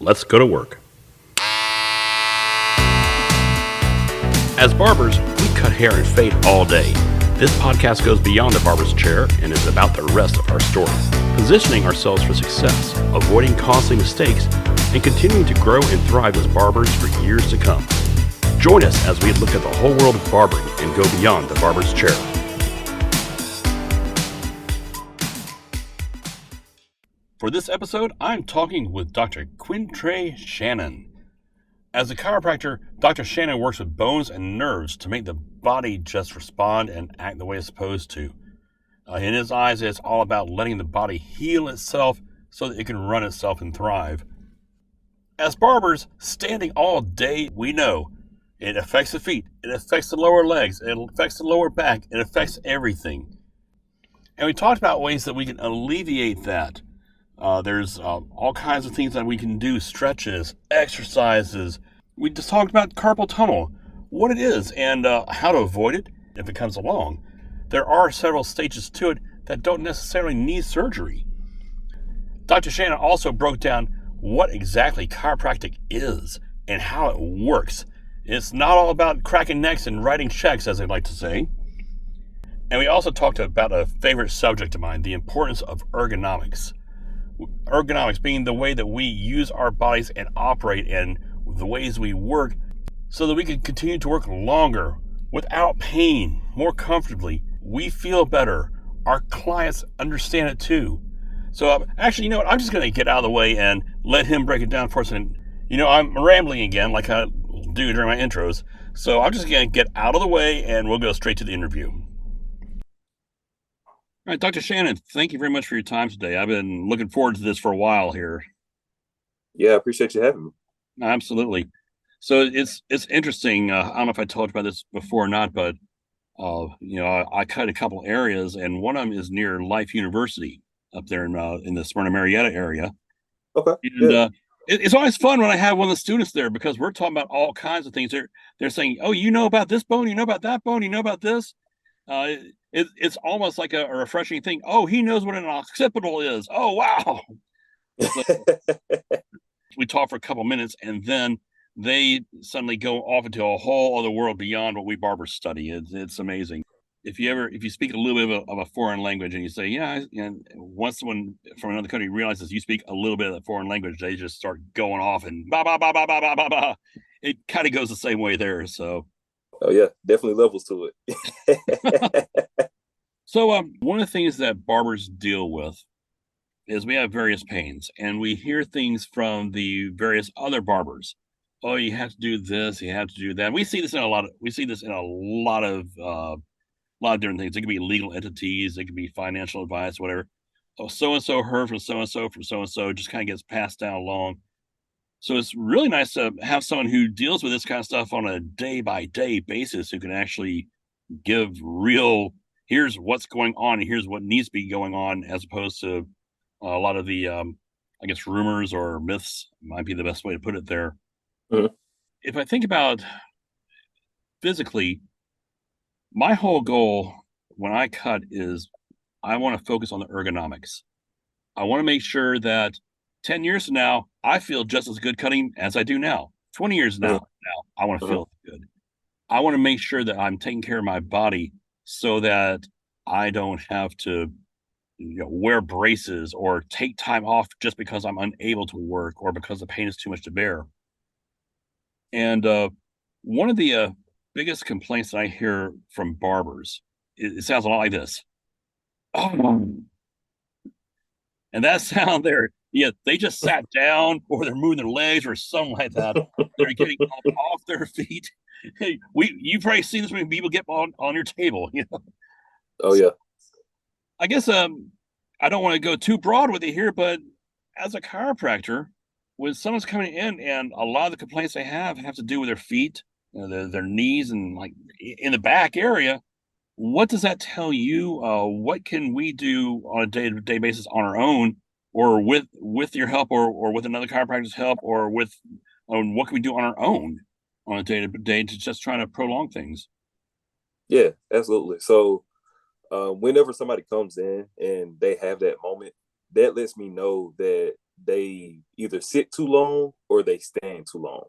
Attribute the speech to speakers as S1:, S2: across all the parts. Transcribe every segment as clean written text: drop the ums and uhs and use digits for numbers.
S1: Let's go to work. As barbers, we cut hair and fade all day. This podcast goes beyond the barber's chair and is about the rest of our story, positioning ourselves for success, avoiding costly mistakes, and continuing to grow and thrive as barbers for years to come. Join us as we look at the whole world of barbering and go beyond the barber's chair. For this episode, I'm talking with Dr. Quentre Shannon. As a chiropractor, Dr. Shannon works with bones and nerves to make the body just respond and act the way it's supposed to. In his eyes, it's all about letting the body heal itself so that it can run itself and thrive. As barbers, standing all day, we know it affects the feet, it affects the lower legs, it affects the lower back, it affects everything. And we talked about ways that we can alleviate that. There's all kinds of things that we can do, stretches, exercises. We just talked about carpal tunnel, what it is, and how to avoid it if it comes along. There are several stages to it that don't necessarily need surgery. Dr. Shannon also broke down what exactly chiropractic is and how it works. It's not all about cracking necks and writing checks, as they like to say. And we also talked about a favorite subject of mine, the importance of ergonomics. Ergonomics being the way that we use our bodies and operate and the ways we work so that we can continue to work longer without pain, more comfortably. We feel better. Our clients understand it too. So actually, you know what? I'm just going to get out of the way and let him break it down for us. And, I'm rambling again like I do during my intros. So I'm just going to get out of the way and we'll go straight to the interview. All right, Dr. Shannon, thank you very much for your time today. I've been looking forward to this for a while here.
S2: Yeah, I appreciate you having me.
S1: Absolutely. So it's interesting. I don't know if I told you about this before or not, but I cut a couple areas, and one of them is near Life University up there in the Smyrna Marietta area.
S2: Okay.
S1: And it's always fun when I have one of the students there because we're talking about all kinds of things. They're saying, "Oh, you know about this bone? You know about that bone? You know about this?" It's almost like a refreshing thing. Oh, he knows what an occipital is. Oh, wow. So we talk for a couple minutes and then they suddenly go off into a whole other world beyond what we barbers study. It's amazing. If you speak a little bit of a foreign language and you say, yeah, and once someone from another country realizes you speak a little bit of that foreign language, they just start going off and ba ba ba ba ba ba ba ba. It kind of goes the same way there. So
S2: oh yeah, definitely levels to it.
S1: So one of the things that barbers deal with is we have various pains, and we hear things from the various other barbers. Oh, you have to do this, you have to do that. We see this in a lot of different things. It could be legal entities, it could be financial advice, whatever. Oh, so and so heard from so and so from so and so, just kind of gets passed down along. So it's really nice to have someone who deals with this kind of stuff on a day by day basis, who can actually give real, here's what's going on and here's what needs to be going on, as opposed to a lot of the, I guess, rumors or myths might be the best way to put it there.
S2: Mhm.
S1: If I think about physically, my whole goal when I cut is I want to focus on the ergonomics. I want to make sure that 10 years from now, I feel just as good cutting as I do now. 20 years now, I want to feel good. I want to make sure that I'm taking care of my body so that I don't have to wear braces or take time off just because I'm unable to work or because the pain is too much to bear. And one of the biggest complaints that I hear from barbers, it sounds a lot like this. Oh, and that sound there, yeah, they just sat down or they're moving their legs or something like that. They're getting off their feet. Hey, you've probably seen this when people get on your table,
S2: Oh yeah.
S1: I guess I don't want to go too broad with it here, but as a chiropractor, when someone's coming in and a lot of the complaints they have to do with their feet, their knees, and like in the back area, what does that tell you? What can we do on a day-to-day basis on our own, or with your help, or with another chiropractor's help, or what can we do on our own on a day-to-day to just try to prolong things?
S2: Yeah, absolutely. So whenever somebody comes in and they have that moment, that lets me know that they either sit too long or they stand too long.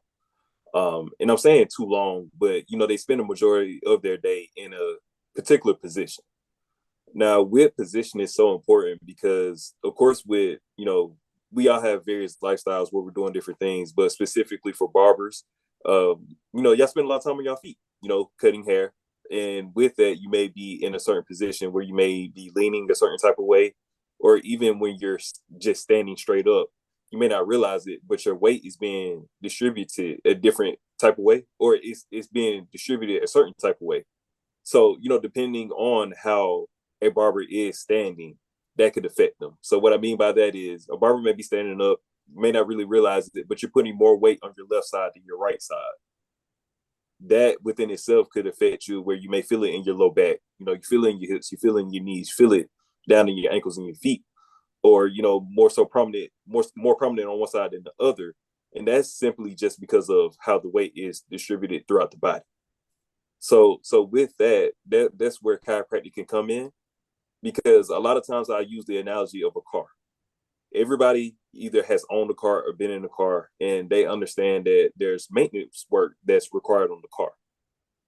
S2: And I'm saying too long, but they spend a majority of their day in a particular position. Now, with position is so important because, of course, with we all have various lifestyles where we're doing different things, but specifically for barbers, y'all spend a lot of time on your feet, cutting hair, and with that, you may be in a certain position where you may be leaning a certain type of way, or even when you're just standing straight up, you may not realize it, but your weight is being distributed a different type of way, or it's being distributed a certain type of way. So, depending on how a barber is standing, that could affect them. So what I mean by that is a barber may be standing up, may not really realize it, but you're putting more weight on your left side than your right side. That within itself could affect you where you may feel it in your low back. You feel it in your hips, you feel it in your knees, feel it down in your ankles and your feet, or more so prominent, more prominent on one side than the other. And that's simply just because of how the weight is distributed throughout the body. So with that's where chiropractic can come in, because a lot of times I use the analogy of a car. Everybody either has owned a car or been in a car, and they understand that there's maintenance work that's required on the car.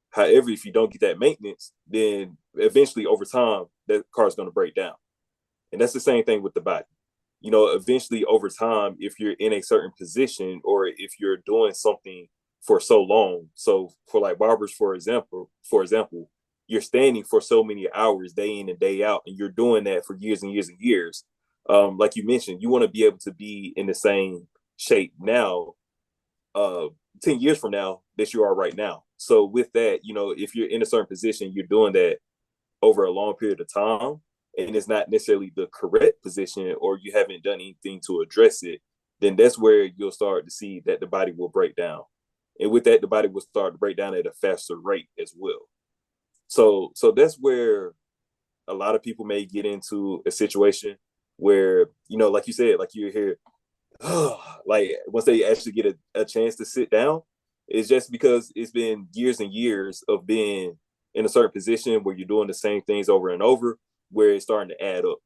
S2: However, if you don't get that maintenance, then eventually over time, that car is going to break down. And that's the same thing with the body. Eventually over time, if you're in a certain position or if you're doing something for so long, so for like barbers, for example, you're standing for so many hours day in and day out, and you're doing that for years and years and years. Like you mentioned, you want to be able to be in the same shape now, 10 years from now that you are right now. So with that, if you're in a certain position, you're doing that over a long period of time, and it's not necessarily the correct position, or you haven't done anything to address it, then that's where you'll start to see that the body will break down. And with that, the body will start to break down at a faster rate as well. So that's where a lot of people may get into a situation where, like you said, like you're here, like once they actually get a chance to sit down, it's just because it's been years and years of being in a certain position where you're doing the same things over and over, where it's starting to add up.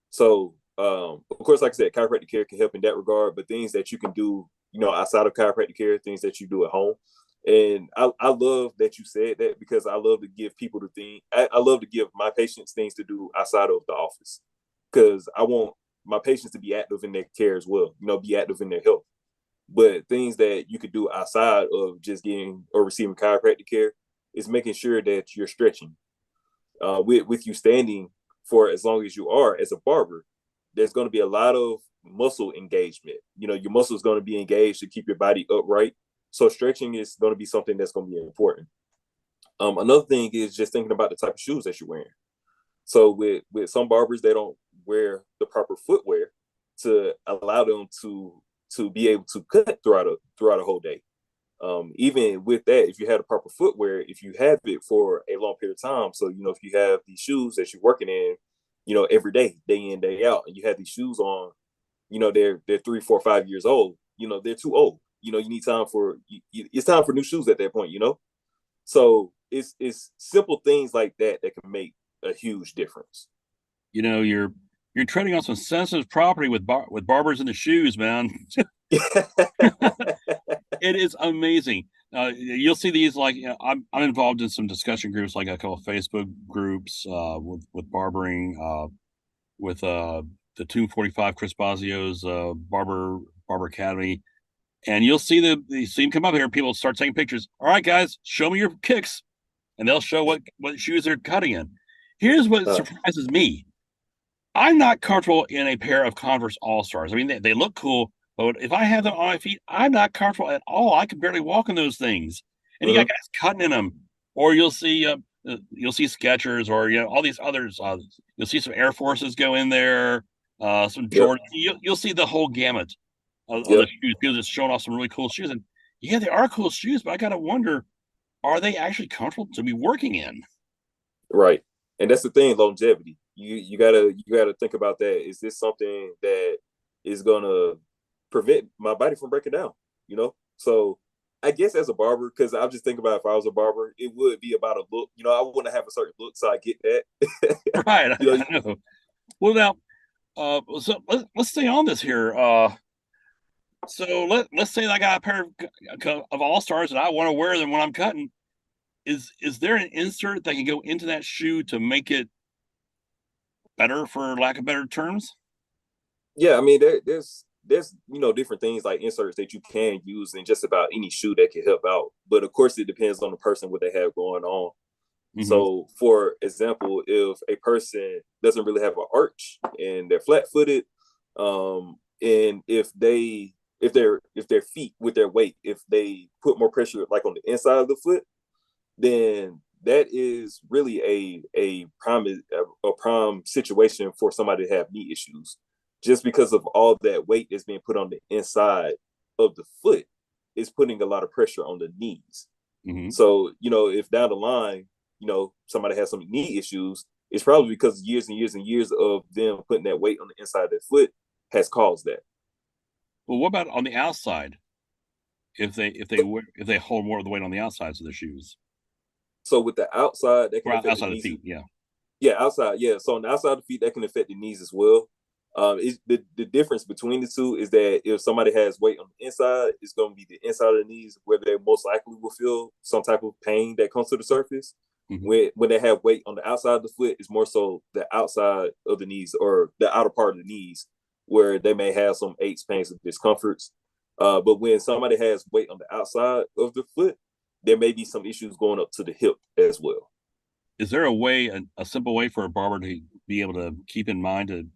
S2: So, of course, like I said, chiropractic care can help in that regard, but things that you can do, outside of chiropractic care, things that you do at home. And I love that you said that, because I love to give people the thing. I love to give my patients things to do outside of the office, because I want my patients to be active in their care as well, be active in their health. But things that you could do outside of just getting or receiving chiropractic care is making sure that you're stretching. With you standing for as long as you are as a barber, there's going to be a lot of muscle engagement. Your muscle is going to be engaged to keep your body upright. So stretching is going to be something that's going to be important. Another thing is just thinking about the type of shoes that you're wearing. So with some barbers, they don't wear the proper footwear to allow them to be able to cut throughout a whole day. Even with that, if you have the proper footwear, if you have it for a long period of time, so if you have these shoes that you're working in, every day in, day out, and you have these shoes on, they're 3, 4, 5 years old, they're too old. You need time for it's time for new shoes at that point. So it's simple things like that that can make a huge difference.
S1: You're treading on some sensitive property with barbers in the shoes, man. It is amazing. You'll see these, like, I'm involved in some discussion groups, like a couple of Facebook groups with barbering, with the 245 Chris Bazio's Barber Academy, and you see them come up here. People start taking pictures. All right, guys, show me your kicks, and they'll show what shoes they're cutting in. Here's what surprises me. I'm not comfortable in a pair of Converse All-Stars. I mean, they look cool, but if I have them on my feet, I'm not comfortable at all. I can barely walk in those things. And you got guys cutting in them. Or you'll see Skechers, or all these others. You'll see some Air Forces go in there, some Jordan. You'll see the whole gamut of the shoes. People just showing off some really cool shoes. And yeah, they are cool shoes, but I gotta wonder, are they actually comfortable to be working in?
S2: Right. And that's the thing, longevity. You gotta think about that. Is this something that is gonna prevent my body from breaking down? So I guess as a barber, because I just think about if I was a barber, it would be about a look. I want to have a certain look, so I get that.
S1: Right. I know. Well, now, So let's stay on this here. So let's say that I got a pair of All Stars and I want to wear them when I'm cutting. Is there an insert that can go into that shoe to make it better, for lack of better terms?
S2: Yeah, I mean there's different things like inserts that you can use in just about any shoe that can help out. But of course, it depends on the person what they have going on.
S1: Hmm.
S2: So, for example, if a person doesn't really have an arch and they're flat-footed, and if their feet with their weight, if they put more pressure like on the inside of the foot, then that is really a prime situation for somebody to have knee issues, just because of all that weight that's being put on the inside of the foot is putting a lot of pressure on the knees.
S1: Hmm.
S2: So, if down the line, somebody has some knee issues, it's probably because years and years and years of them putting that weight on the inside of their foot has caused that.
S1: Well, what about on the outside? If they hold more of the weight on the outsides of the shoes
S2: So with the outside, that
S1: or
S2: can affect the
S1: outside of
S2: knees.
S1: the feet, yeah.
S2: Yeah, outside. Yeah. So on the outside of the feet, that can affect the knees as well. The difference between the two is that if somebody has weight on the inside, it's going to be the inside of the knees where they most likely will feel some type of pain that comes to the surface.
S1: Hmm.
S2: When they have weight on the outside of the foot, it's more so the outside of the knees or the outer part of the knees where they may have some aches, pains, and discomforts. But when somebody has weight on the outside of the foot, there may be some issues going up to the hip as well.
S1: Is there a simple way for a barber to be able to keep in mind to,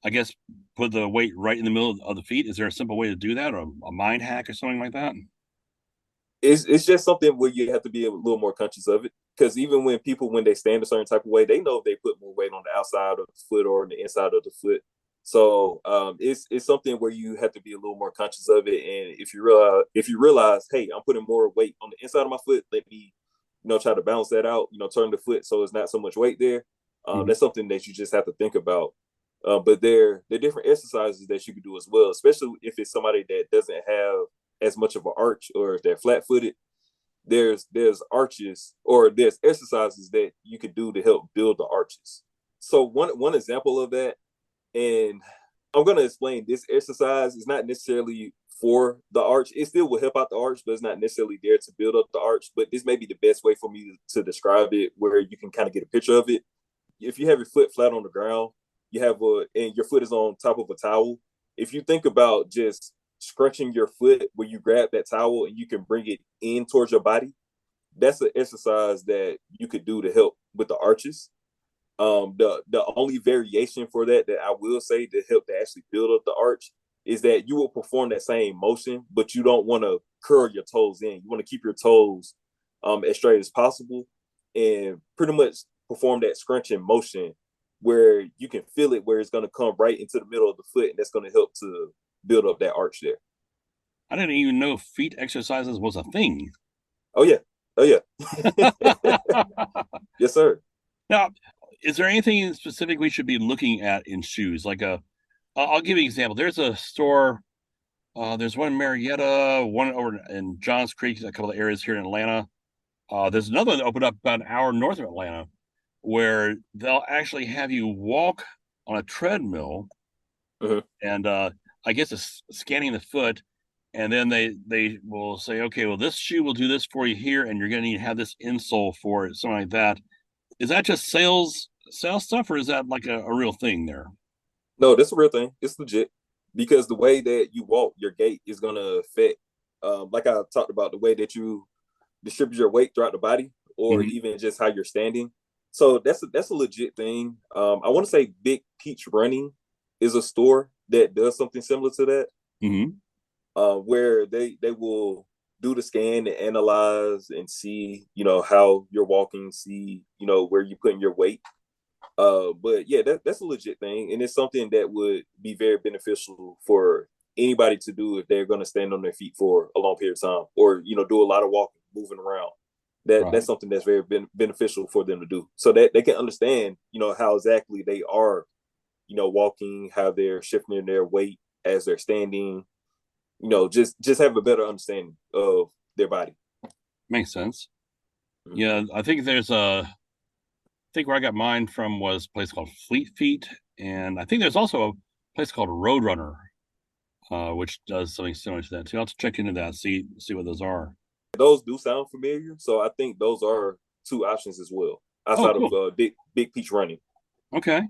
S1: I guess, put the weight right in the middle of the feet? Is there a simple way to do that, or a mind hack or something like that?
S2: It's just something where you have to be a little more conscious of it. Because even when they stand a certain type of way, they know if they put more weight on the outside of the foot or on the inside of the foot. So it's something where you have to be a little more conscious of it. And if you realize, hey, I'm putting more weight on the inside of my foot, let me try to balance that out. Turn the foot so it's not so much weight there.
S1: Hmm.
S2: That's something that you just have to think about. But there are different exercises that you can do as well, especially if it's somebody that doesn't have as much of an arch or if they're flat footed. There's arches or there's exercises that you can do to help build the arches. So one example of that, and I'm gonna explain this exercise is not necessarily for the arch. It still will help out the arch, but it's not necessarily there to build up the arch. But this may be the best way for me to describe it, where you can kind of get a picture of it. If you have your foot flat on the ground, and your foot is on top of a towel. If you think about just scrunching your foot where you grab that towel and you can bring it in towards your body, that's an exercise that you could do to help with the arches. The only variation for that I will say to help to actually build up the arch is that you will perform that same motion, but you don't want to curl your toes in. You want to keep your toes as straight as possible and pretty much perform that scrunching motion where you can feel it, where it's going to come right into the middle of the foot, and that's going to help to build up that arch there.
S1: I didn't even know feet exercises was a thing.
S2: Oh yeah, oh yeah, yes sir.
S1: Now, is there anything specific we should be looking at in shoes? I'll give you an example. There's a store. There's one in Marietta, one over in Johns Creek, a couple of areas here in Atlanta. There's another one that opened up about an hour north of Atlanta, where they'll actually have you walk on a treadmill,
S2: Mhm.
S1: and I guess it's scanning the foot, and then they will say, okay, well, this shoe will do this for you here, and you're going to need to have this insole for it, something like that. Is that just sales stuff, or is that like a real thing there?
S2: No, that's a real thing. It's legit because the way that you walk, your gait is going to affect, like I talked about, the way that you distribute your weight throughout the body, or
S1: Hmm.
S2: even just how you're standing. So that's a legit thing. I want to say Big Peach Running is a store that does something similar to that,
S1: Hmm.
S2: where they will do the scan and analyze and see how you're walking, see where you're putting your weight. But yeah, that's a legit thing, and it's something that would be very beneficial for anybody to do if they're going to stand on their feet for a long period of time, or do a lot of walking, moving around. That's
S1: Right.
S2: something that's very beneficial for them to do, so that they can understand, how exactly they are, walking, how they're shifting their weight as they're standing. Just have a better understanding of their body.
S1: Makes sense.
S2: Mhm.
S1: Yeah, I think where I got mine from was a place called Fleet Feet. And I think there's also a place called Roadrunner, which does something similar to that too. I'll have to check into that, see what those are.
S2: Those do sound familiar, so I think those are two options as well
S1: Oh,
S2: outside of
S1: cool.
S2: Big Peach Running.
S1: Okay.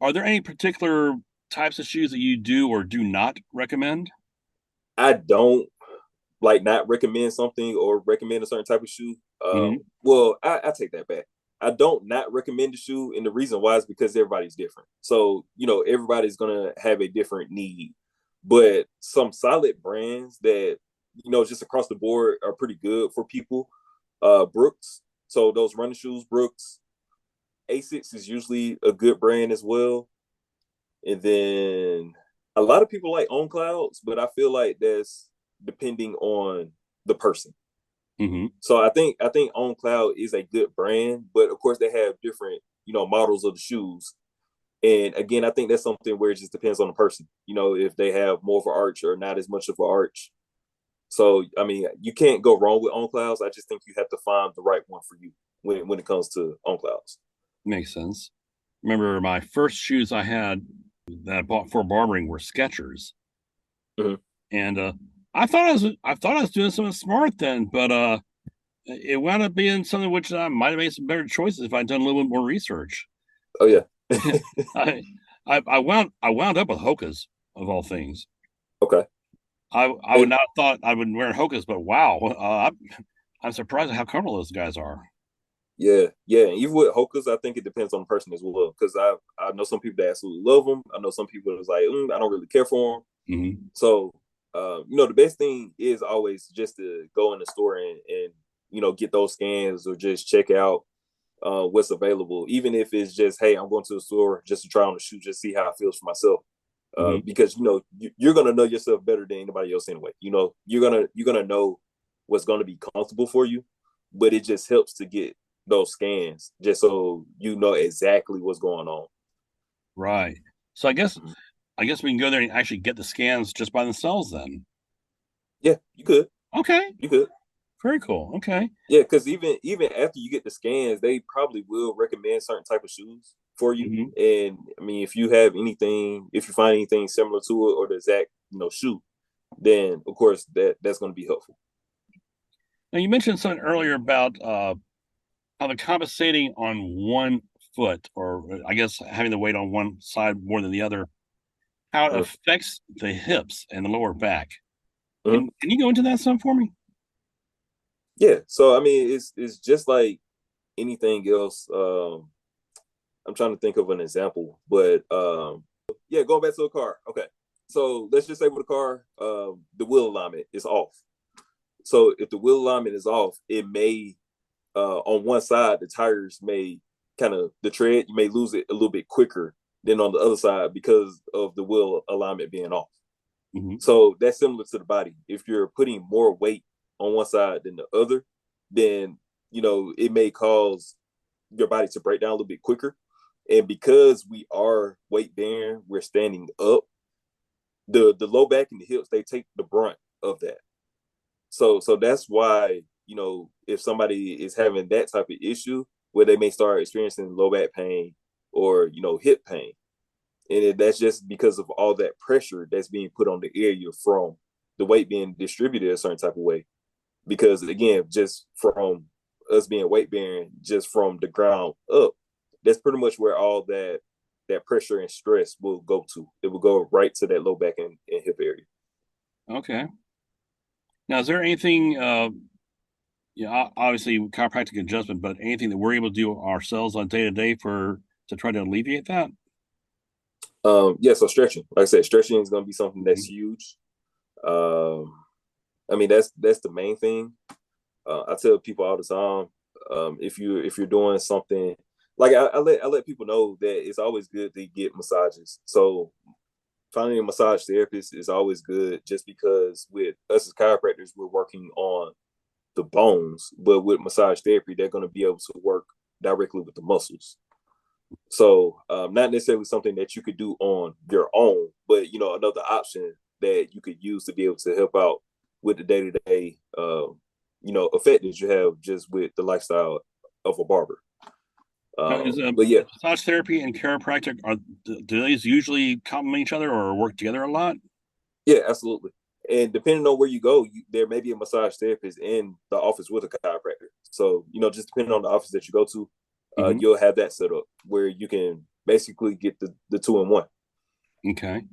S1: Are there any particular types of shoes that you do or do not recommend?
S2: I don't like not recommend something or recommend a certain type of shoe.
S1: Hmm.
S2: Well, I take that back. I don't not recommend the shoe, and the reason why is because everybody's different. So everybody's gonna have a different need, but some solid brands that just across the board are pretty good for people. Brooks, so those running shoes, Brooks. Asics is usually a good brand as well, and then a lot of people like On Clouds, but I feel like that's depending on the person.
S1: Hmm.
S2: So I think On Cloud is a good brand, but of course they have different models of the shoes. And again, I think that's something where it just depends on the person. If they have more of an arch or not as much of an arch. So I mean, you can't go wrong with On Clouds. I just think you have to find the right one for you when it comes to On Clouds.
S1: Makes sense. Remember my first shoes I had that I bought for barbering were Skechers,
S2: Mhm.
S1: and I thought I was doing something smart then, but it wound up being something which I might have made some better choices if I'd done a little bit more research.
S2: Oh yeah.
S1: I, I wound up with Hokas of all things.
S2: Okay.
S1: I would
S2: And
S1: not have thought I would wear Hokas, but wow, I'm surprised at how comfortable those guys are.
S2: yeah, yeah. And even with Hokas, I think it depends on the person as well. Because I know some people that absolutely love them. I know some people that's like, I don't really care for them.
S1: Hmm.
S2: So, the best thing is always just to go in the store and get those scans or just check out what's available. Even if it's just, hey, I'm going to the store just to try on the shoe, just see how it feels for myself.
S1: Hmm.
S2: Because you're gonna know yourself better than anybody else anyway. You're gonna know what's gonna be comfortable for you, but it just helps to get those scans just so you know exactly what's going on.
S1: Right. So
S2: Mhm.
S1: I guess we can go there and actually get the scans just by themselves then.
S2: Yeah, you could.
S1: Okay.
S2: You could.
S1: Very cool. Okay.
S2: Yeah, because even after you get the scans, they probably will recommend certain type of shoes for you.
S1: Hmm.
S2: And I mean, if you find anything similar to it or the exact shoe, then of course that's going to be helpful.
S1: Now you mentioned something earlier about how the compensating on one foot, or I guess having the weight on one side more than the other, how it
S2: Uh,
S1: affects the hips and the lower back.
S2: uh,
S1: Can you go into that some for me?
S2: yeah, so I mean, it's just like anything else. I'm trying to think of an example, but yeah, going back to a car. Okay, so let's just say with a car, the wheel alignment is off. So if the wheel alignment is off, it may on one side the tires may kind of the tread you may lose it a little bit quicker than on the other side because of the wheel alignment being off.
S1: Hmm.
S2: So that's similar to the body. If you're putting more weight on one side than the other, then it may cause your body to break down a little bit quicker. And because we are weight bearing, we're standing up. The low back and the hips they take the brunt of that. So that's why if somebody is having that type of issue where they may start experiencing low back pain or hip pain, and that's just because of all that pressure that's being put on the area from the weight being distributed a certain type of way. Because again, just from us being weight bearing, just from the ground up, that's pretty much where all that pressure and stress will go to. It will go right to that low back and hip area.
S1: Okay. Now, is there anything, yeah, obviously chiropractic adjustment, but anything that we're able to do ourselves on day to day for to try to alleviate that?
S2: Yeah, so stretching, like I said, stretching is going to be something that's
S1: Mhm.
S2: huge. Um, I mean, that's the main thing. I tell people all the time, if you're doing something like I let people know that it's always good to get massages. So finding a massage therapist is always good, just because with us as chiropractors, we're working on the bones, but with massage therapy, they're going to be able to work directly with the muscles. So not necessarily something that you could do on your own, but another option that you could use to be able to help out with the day to day, effect that you have just with the lifestyle of a barber.
S1: Now, is
S2: But yeah,
S1: massage therapy and chiropractic do these usually complement each other or work together a lot?
S2: yeah, absolutely. And depending on where you go, there may be a massage therapist in the office with a chiropractor. So, just depending on the office that you go to,
S1: Hmm.
S2: you'll have that set up where you can basically get the two in one.
S1: Okay.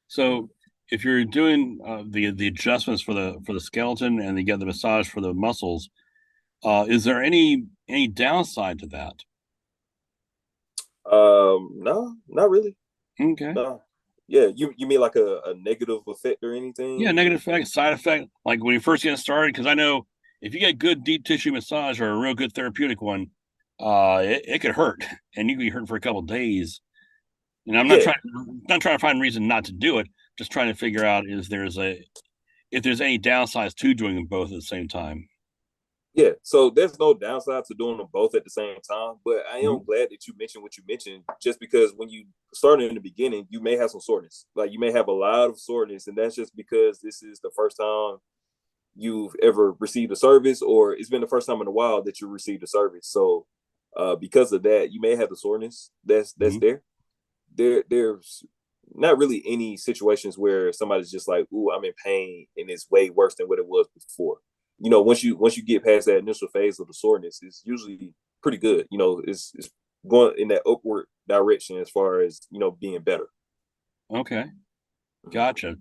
S1: So if you're doing the adjustments for the skeleton and you get the massage for the muscles, is there any downside to that?
S2: No, not really.
S1: Okay.
S2: No. Yeah, you mean like a negative effect or
S1: Yeah,
S2: anything?
S1: negative effect, side effect, like when you first get started, because I know if you get good deep tissue massage or a real good therapeutic one, it could hurt, and you could be hurt for a couple of days. And I'm
S2: Yeah,
S1: not trying to find a reason not to do it, just trying to figure out if there's any downsides to doing them both at the same time.
S2: yeah. So there's no downside to doing them both at the same time. But I am
S1: Mhm.
S2: glad that you mentioned what you mentioned, just because when you started in the beginning, you may have some soreness. Like you may have a lot of soreness, and that's just because this is the first time you've ever received a service, or it's been the first time in a while that you received a service. So because of that, you may have the soreness that's
S1: Mhm.
S2: there. There's not really any situations where somebody's just like, "Ooh, I'm in pain," and it's way worse than what it was before. Once you get past that initial phase of the soreness, it's usually pretty good. It's going in that upward direction as far as being better.
S1: Okay,
S2: Mhm.
S1: gotcha.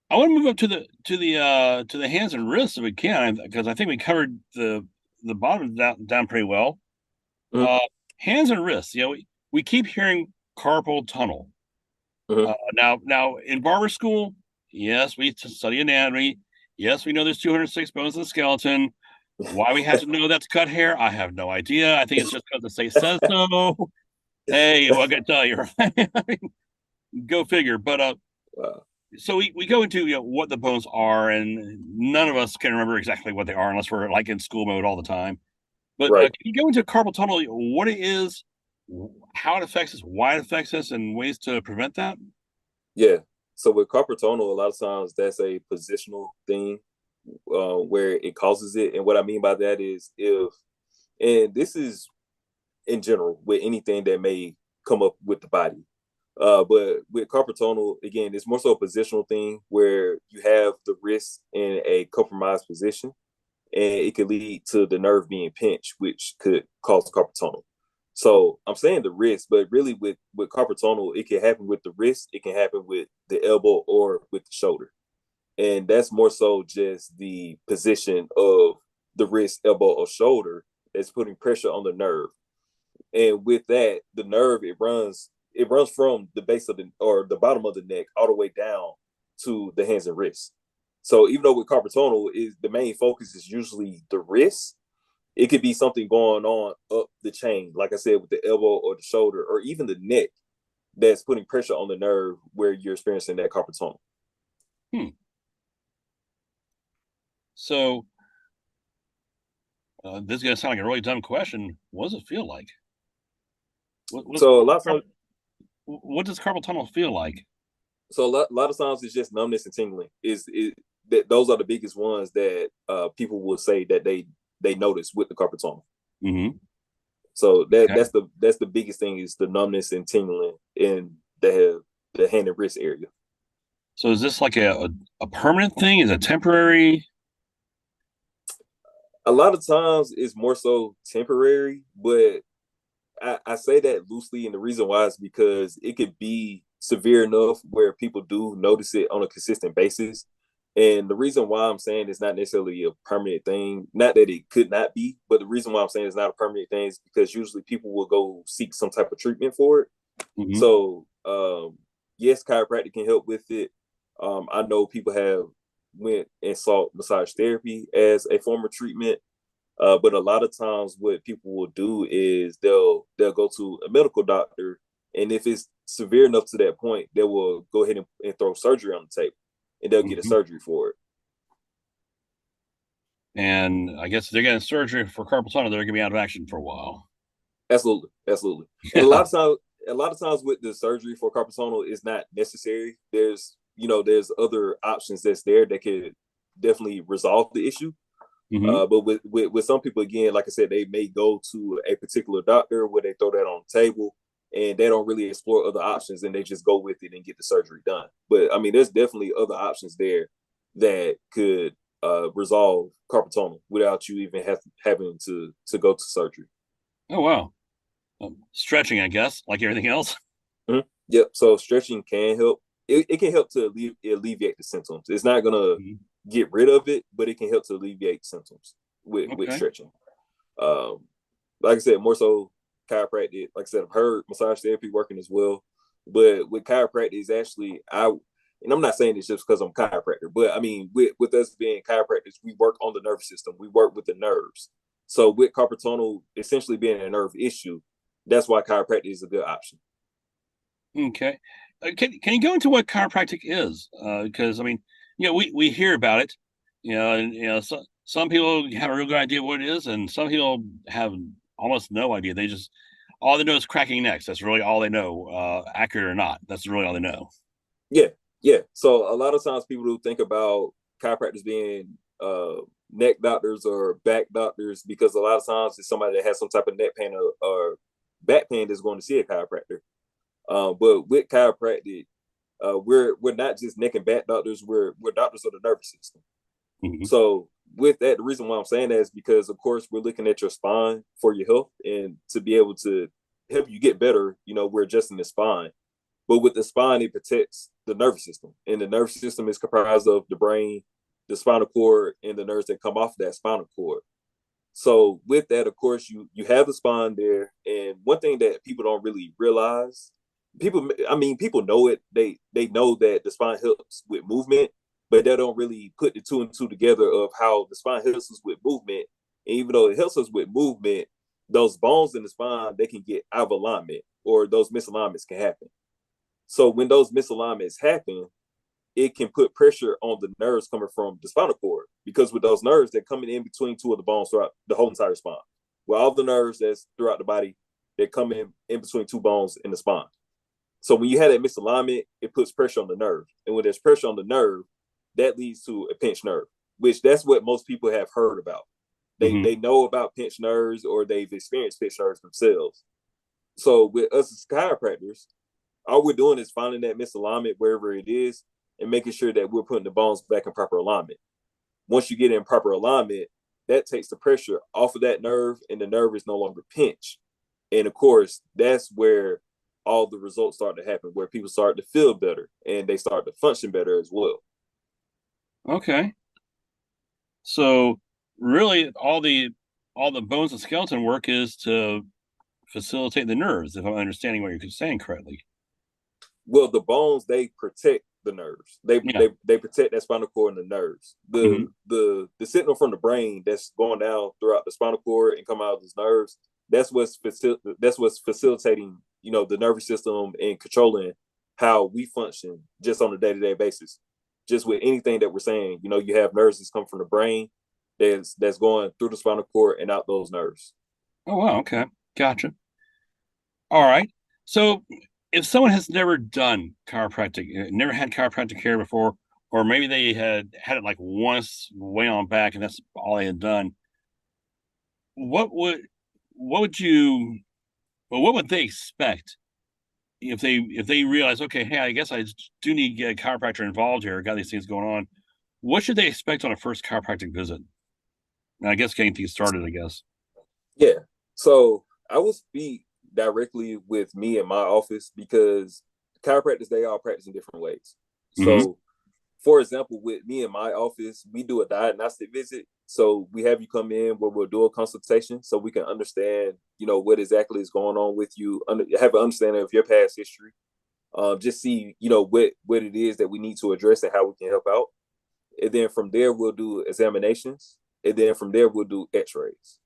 S1: I want to move up to the hands and wrists if we can, because I think we covered the bottom down pretty well.
S2: Mhm.
S1: Uh, Hands and wrists. We keep hearing carpal tunnel.
S2: Mhm.
S1: Now in barber school, yes, we study anatomy. Yes, we know there's 206 bones in the skeleton. Why we have to know that's cut hair, I have no idea. I think it's just because the state says so. Hey, what can I tell you, right? I mean, go figure. But
S2: Wow.
S1: so we go into what the bones are, and none of us can remember exactly what they are unless we're like in school mode all the time. But
S2: Right.
S1: can you go into carpal tunnel, what it is, how it affects us, why it affects us, and ways to prevent that?
S2: Yeah. So with carpal tunnel, a lot of times that's a positional thing where it causes it. And what I mean by that is and this is in general with anything that may come up with the body. But with carpal tunnel, again, it's more so a positional thing where you have the wrist in a compromised position, and it could lead to the nerve being pinched, which could cause carpal tunnel. So I'm saying the wrist, but really with carpal tunnel, it can happen with the wrist, it can happen with the elbow or with the shoulder, and that's more so just the position of the wrist, elbow, or shoulder that's putting pressure on the nerve. And with that, the nerve it runs from the base of the or the bottom of the neck all the way down to the hands and wrists. So even though with carpal tunnel is the main focus is usually the wrist, it could be something going on up the chain, like I said, with the elbow or the shoulder or even the neck that's putting pressure on the nerve where you're experiencing that carpal tunnel.
S1: Hmm. So this is going to sound like a really dumb question. What does it feel like?
S2: So a lot of times,
S1: What does carpal tunnel feel like?
S2: a lot of times it's just numbness and tingling. Is that those are the biggest ones that people will say that they notice with the carpal tunnel.
S1: Hmm.
S2: So that
S1: Okay.
S2: that's the biggest thing is the numbness and tingling in the hand and wrist area.
S1: So is this like a permanent thing? Is it temporary?
S2: A lot of times it's more so temporary, but I say that loosely, and the reason why is because it could be severe enough where people do notice it on a consistent basis. And the reason why I'm saying it's not necessarily a permanent thing, not that it could not be, but the reason why I'm saying it's not a permanent thing is because usually people will go seek some type of treatment for it.
S1: Hmm.
S2: So yes, chiropractic can help with it. I know people have went and sought massage therapy as a form of treatment. But a lot of times, what people will do is they'll go to a medical doctor, and if it's severe enough to that point, they will go ahead and throw surgery on the table, and they'll get a
S1: Hmm.
S2: surgery for it.
S1: And I guess if they're getting surgery for carpal tunnel, they're going to be out of action for a while.
S2: Absolutely, absolutely. And a
S1: Yeah.
S2: lot of times, with the surgery for carpal tunnel is not necessary. There's other options that's there that could definitely resolve the issue.
S1: Mm-hmm.
S2: But with some people, again, like I said, they may go to a particular doctor where they throw that on the table and they don't really explore other options and they just go with it and get the surgery done. But I mean, there's definitely other options there that could resolve carpal tunnel without you even having to go to surgery.
S1: Oh, wow. Stretching, I guess, like everything else.
S2: Mm-hmm. Yep. So stretching can help. It can help to alleviate the symptoms. It's not gonna
S1: Mhm.
S2: get rid of it, but it can help to alleviate symptoms with
S1: Okay.
S2: stretching. Um, like I said, more so chiropractic. Like I said, I've heard massage therapy working as well, but with chiropractic is actually and I'm not saying this just because I'm a chiropractor, but I mean with us being chiropractors, we work on the nervous system. We work with the nerves. So with carpal tunnel essentially being a nerve issue, that's why chiropractic is a good option.
S1: Okay. Can you go into what chiropractic is? Because I mean, we hear about it, and some people have a real good idea what it is, and some people have almost no idea. They just all they know is cracking necks. That's really all they know, accurate or not. That's really all they know.
S2: Yeah, yeah. So a lot of times people do think about chiropractors being neck doctors or back doctors because a lot of times it's somebody that has some type of neck pain or back pain that's going to see a chiropractor. But with chiropractic, we're not just neck and back doctors. We're doctors of the nervous system.
S1: Hmm.
S2: So with that, the reason why I'm saying that is because of course we're looking at your spine for your health and to be able to help you get better. We're adjusting the spine. But with the spine, it protects the nervous system, and the nervous system is comprised of the brain, the spinal cord, and the nerves that come off that spinal cord. So with that, of course, you have the spine there, and one thing that people don't really realize, people know it. They know that the spine helps with movement, but they don't really put the two and two together of how the spine helps us with movement. And even though it helps us with movement, those bones in the spine they can get out of alignment, or those misalignments can happen. So when those misalignments happen, it can put pressure on the nerves coming from the spinal cord because with those nerves, they're coming in between two of the bones throughout the whole entire spine. Well, all the nerves that's throughout the body, they're coming in between two bones in the spine. So when you have that misalignment, it puts pressure on the nerve. And when there's pressure on the nerve, that leads to a pinched nerve, which that's what most people have heard about.
S1: Hmm.
S2: They know about pinched nerves or they've experienced pinched nerves themselves. So with us as chiropractors, all we're doing is finding that misalignment wherever it is and making sure that we're putting the bones back in proper alignment. Once you get in proper alignment, that takes the pressure off of that nerve and the nerve is no longer pinched. And of course, that's where all the results start to happen, where people start to feel better and they start to function better as well.
S1: Okay. So really, all the bones and skeleton work is to facilitate the nerves, if I'm understanding what you're saying correctly.
S2: Well, the bones they protect the nerves. They
S1: Yeah.
S2: they they protect that spinal cord and the nerves.
S1: Hmm.
S2: The signal from the brain that's going down throughout the spinal cord and come out of those nerves. That's what's facilitating the nervous system and controlling how we function just on a day to day basis. Just with anything that we're saying, you have nerves that's come from the brain that's going through the spinal cord and out those nerves.
S1: Oh, wow. Okay. Gotcha. All right. So if someone has never done chiropractic, never had chiropractic care before, or maybe they had it like once way on back and that's all they had done, what would what would you well, what would they expect if they realize, okay, hey, I guess I do need to get a chiropractor involved here, got these things going on. What should they expect on a first chiropractic visit? And I guess getting things started, I guess.
S2: Yeah. So I will speak directly with me in my office because chiropractors, they all practice in different ways.
S1: Hmm.
S2: So, for example, with me in my office, we do a diagnostic visit. So we have you come in where we'll do a consultation so we can understand, what exactly is going on with you, have an understanding of your past history. Just see, what it is that we need to address and how we can help out. And then from there, we'll do examinations. And then from there, we'll do x-rays,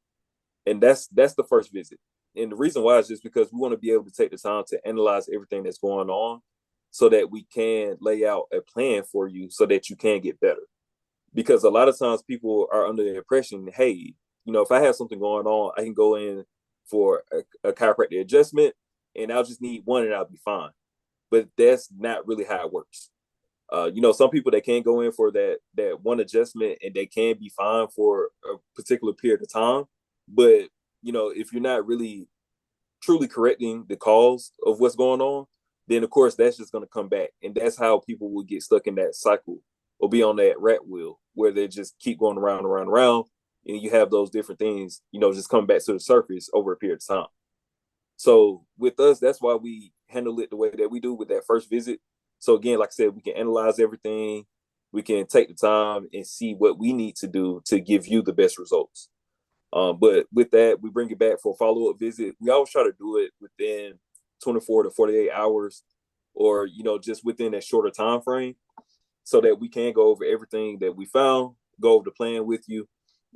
S2: and that's the first visit. And the reason why is just because we want to be able to take the time to analyze everything that's going on so that we can lay out a plan for you so that you can get better. Because a lot of times people are under the impression, hey, if I have something going on, I can go in for a chiropractic adjustment and I'll just need one and I'll be fine. But that's not really how it works. Some people they can go in for that one adjustment and they can be fine for a particular period of time. But if you're not really truly correcting the cause of what's going on, then of course that's just going to come back, and that's how people will get stuck in that cycle or be on that rat wheel where they just keep going around and around and around, and you have those different things, just come back to the surface over a period of time. So with us, that's why we handle it the way that we do with that first visit. So again, like I said, we can analyze everything. We can take the time and see what we need to do to give you the best results. But with that, we bring it back for a follow-up visit. We always try to do it within 24 to 48 hours or, just within that shorter time frame so that we can go over everything that we found, go over the plan with you.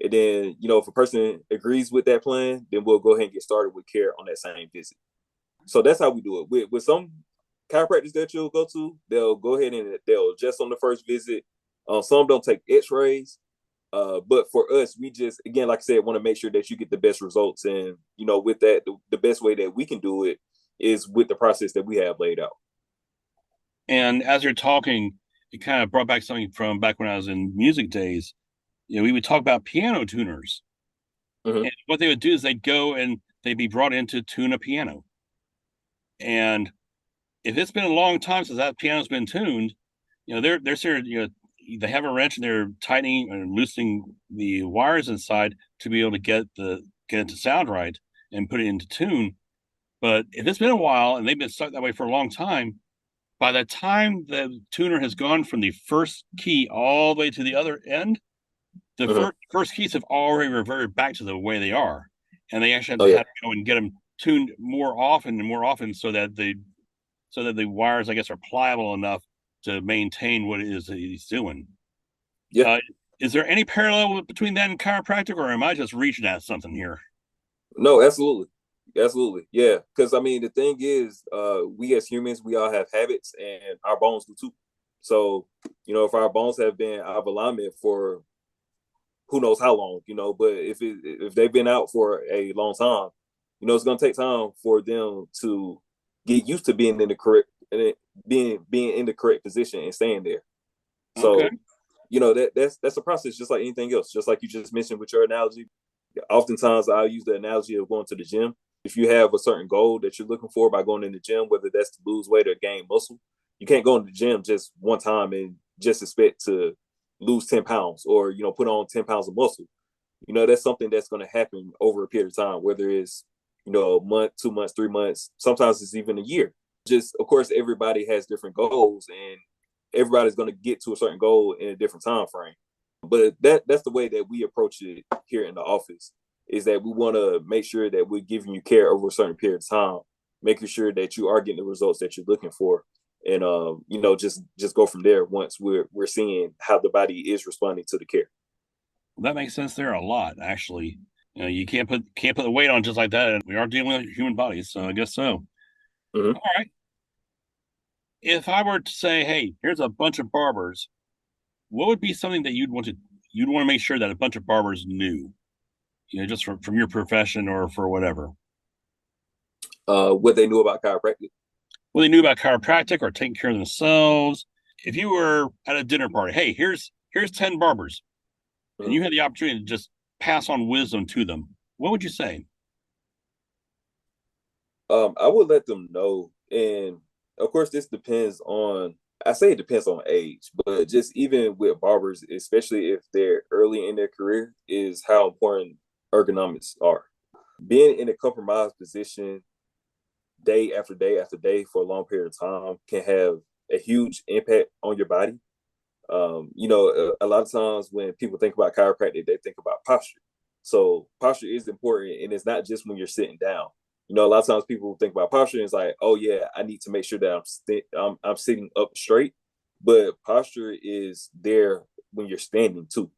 S2: And then, if a person agrees with that plan, then we'll go ahead and get started with care on that same visit. So that's how we do it. With some chiropractors that you'll go to, they'll go ahead and they'll adjust on the first visit. Some don't take x-rays. But for us, we just, again, like I said, want to make sure that you get the best results. And, with that, the best way that we can do it is with the process that we have laid out.
S1: And as you're talking, it kind of brought back something from back when I was in music days. We would talk about piano tuners.
S2: Mm-hmm.
S1: And what they would do is they'd go and they'd be brought in to tune a piano. And if it's been a long time since that piano's been tuned, they're sort of, they have a wrench and they're tightening and loosening the wires inside to be able to get it to sound right and put it into tune. But if it's been a while and they've been stuck that way for a long time, by the time the tuner has gone from the first key all the way to the other end, the first keys have already reverted back to the way they are, and they actually have to go and get them tuned more often and more often so that the wires, I guess, are pliable enough to maintain what it is that he's doing.
S2: Yeah.
S1: Is there any parallel between that and chiropractic, or am I just reaching at something here?
S2: No, absolutely. Absolutely. Yeah. Because, the thing is, we as humans, we all have habits and our bones do too. So, if our bones have been out of alignment for who knows how long, but if they've been out for a long time, it's going to take time for them to get used to being in the correct being in the correct position and staying there. So, that's a process just like anything else. Just like you just mentioned with your analogy. Oftentimes I'll use the analogy of going to the gym. If you have a certain goal that you're looking for by going in the gym, whether that's to lose weight or gain muscle, you can't go in the gym just one time and just expect to lose 10 pounds or, put on 10 pounds of muscle. That's something that's going to happen over a period of time, whether it's, a month, 2 months, 3 months, sometimes it's even a year. Just, of course, everybody has different goals and everybody's going to get to a certain goal in a different time frame. But that's the way that we approach it here in the office, is that we want to make sure that we're giving you care over a certain period of time, making sure that you are getting the results that you're looking for. And, just go from there once we're seeing how the body is responding to the care.
S1: That makes sense there a lot, actually. You can't put the weight on just like that. And we are dealing with human bodies, so I guess so.
S2: Mm-hmm.
S1: All right. If I were to say, hey, here's a bunch of barbers, what would be something that you'd want to make sure that a bunch of barbers knew? Just from your profession or for whatever.
S2: What they knew about chiropractic.
S1: What they knew about chiropractic or taking care of themselves. If you were at a dinner party, hey, here's 10 barbers, and you had the opportunity to just pass on wisdom to them, what would you say?
S2: I would let them know. And of course, this depends on, I say it depends on age, but just even with barbers, especially if they're early in their career, is how important ergonomics are. Being in a compromised position day after day after day for a long period of time can have a huge impact on your body. A lot of times when people think about chiropractic, they think about posture. So posture is important, and it's not just when you're sitting down. A lot of times people think about posture and it's like, oh yeah, I need to make sure that I'm sitting up straight. But posture is there when you're standing too.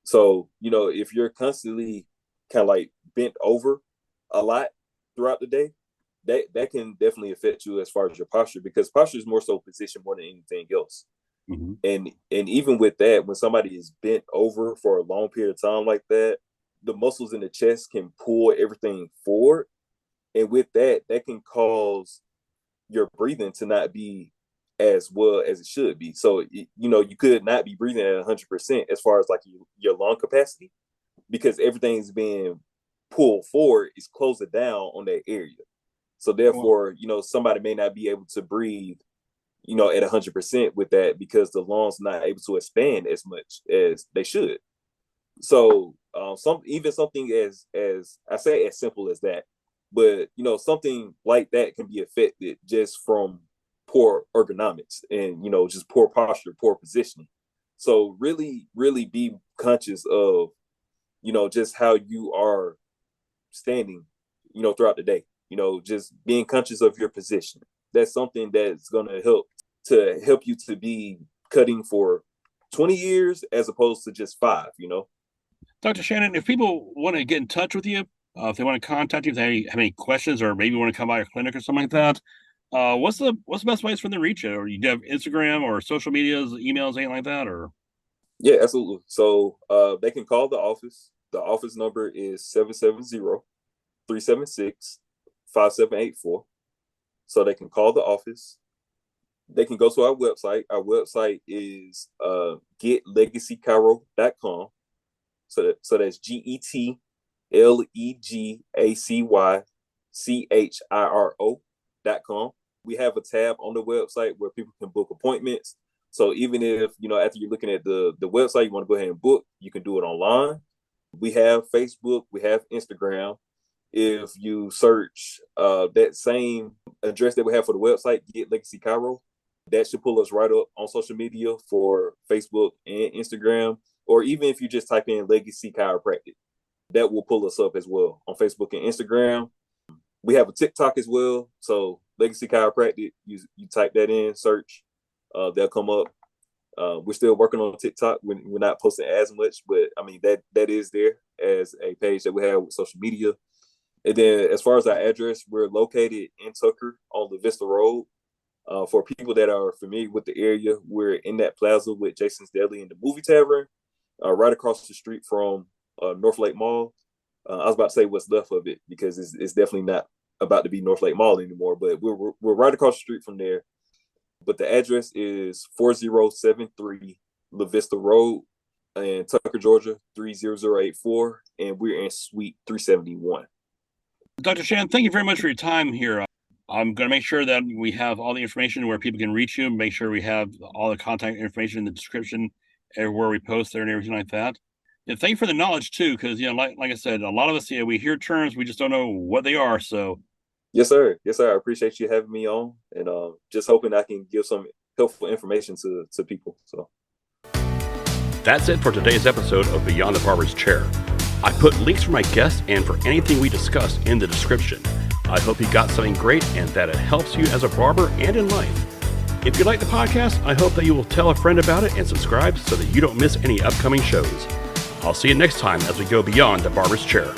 S2: So, if you're constantly kind of like bent over a lot throughout the day, that can definitely affect you as far as your posture, because posture is more so position more than anything else.
S1: Mm-hmm.
S2: And even with that, when somebody is bent over for a long period of time like that, the muscles in the chest can pull everything forward. And with that, that can cause your breathing to not be as well as it should be. So, you could not be breathing at 100% as far as like your lung capacity, because everything's being pulled forward, is closing down on that area. So therefore, somebody may not be able to breathe, at 100% with that, because the lungs not able to expand as much as they should. So something as I say, as simple as that, but something like that can be affected just from poor ergonomics and just poor posture, poor positioning. So really, really be conscious of just how you are standing, throughout the day. Just being conscious of your position. That's something that's going to help you to be cutting for 20 years as opposed to just 5.
S1: Dr. Shannon, if people want to get in touch with you, if they want to contact you, if they have any questions, or maybe want to come by your clinic or something like that, what's the best ways for them to reach you? Or you have Instagram or social medias, emails, anything like that? Or
S2: Yeah, absolutely. So they can call the office. The office number is 770-376-5784. So they can call the office. They can go to our website. Our website is getlegacychiro.com. So that's GETLEGACYCHIRO.com. We have a tab on the website where people can book appointments. So even if, after you're looking at the website, you want to go ahead and book, you can do it online. We have Facebook, we have Instagram. If you search that same address that we have for the website, Get Legacy Chiro, that should pull us right up on social media for Facebook and Instagram. Or even if you just type in Legacy Chiropractic, that will pull us up as well on Facebook and Instagram. We have a TikTok as well. So Legacy Chiropractic, you type that in, search, they'll come up. We're still working on TikTok. We're not posting as much, but I mean, that is there as a page that we have with social media. And then as far as our address, we're located in Tucker on the Vista Road. For people that are familiar with the area, we're in that plaza with Jason's Deli and the Movie Tavern, right across the street from North Lake Mall. I was about to say what's left of it, because it's definitely not about to be North Lake Mall anymore, but we're right across the street from there. But the address is 4073 La Vista Road in Tucker, Georgia, 30084, and we're in Suite 371.
S1: Dr. Shannon, thank you very much for your time here. I'm going to make sure that we have all the information where people can reach you, make sure we have all the contact information in the description, everywhere we post there and everything like that. And thank you for the knowledge too, because, like I said, a lot of us, we hear terms, we just don't know what they are. So
S2: Yes, sir. Yes, sir. I appreciate you having me on, and just hoping I can give some helpful information to people. So
S1: that's it for today's episode of Beyond the Barber's Chair. I put links for my guests and for anything we discussed in the description. I hope you got something great and that it helps you as a barber and in life. If you like the podcast, I hope that you will tell a friend about it and subscribe so that you don't miss any upcoming shows. I'll see you next time as we go beyond the Barber's Chair.